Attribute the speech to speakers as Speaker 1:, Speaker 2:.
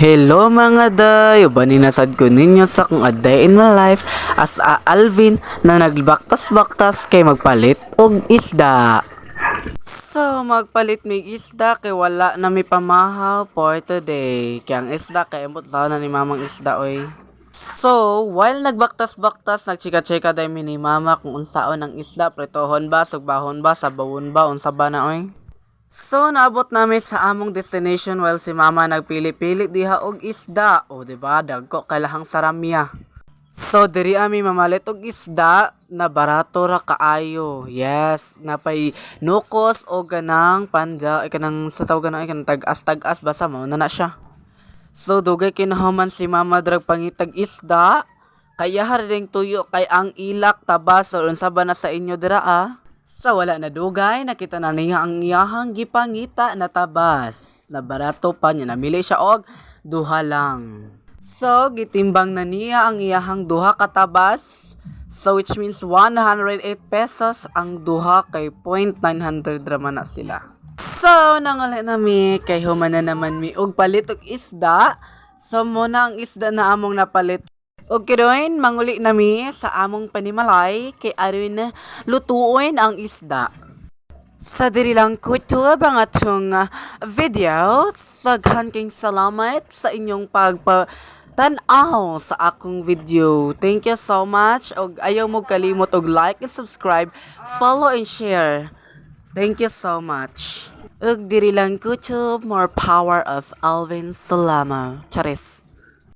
Speaker 1: Hello mga day! Baninasad ko ninyo sa kung a day in my life as a Alvin na nagbaktas-baktas kay magpalit og isda. So, magpalit mig isda kay wala na mi pamahaw for today. Kaya ang isda kay imot na ni mamang isda oy. So, while nagbaktas-baktas, nagchika-chika day mi ni mama kung unsaon ang isda, pretohon ba, sugbahon ba, sabawon ba, unsa ba na oy. So, naabot namin sa among destination while si mama nagpili-pili diha og isda. O, diba? Dagko kalahang saramya. So, diri ami mamalit og isda na barato ra kaayo. Yes, napay nukos o ganang panda, kanang sa tawag ganang kanang tag-as basa mo na siya. So, dugay kinahuman si mama drag pangitag isda. Kaya haring tuyo kay ang ilak tabas o unsa ba na sa inyo dira ah? Sa wala na dugay, nakita na niya ang iyahang gipangita na tabas. Na barato pa niya, namili siya og duha lang. So, gitimbang na niya ang iyahang duha katabas. So, which means 108 pesos ang duha kay 0.900 raman na sila. So, nangali nami kay human na naman mi og palit og isda. So, muna ang isda na among napalit. Og kiroin, manguli nami sa among panimalay kay aron na lutuin ang isda. Sa diri lang kutob ang atong video. Saghan king salamat sa inyong pagpatanaw sa akong video. Thank you so much. Og ayaw mo kalimot og like and subscribe, follow and share. Thank you so much. Og diri lang kutob, more power of Alvin Salamo. Charis.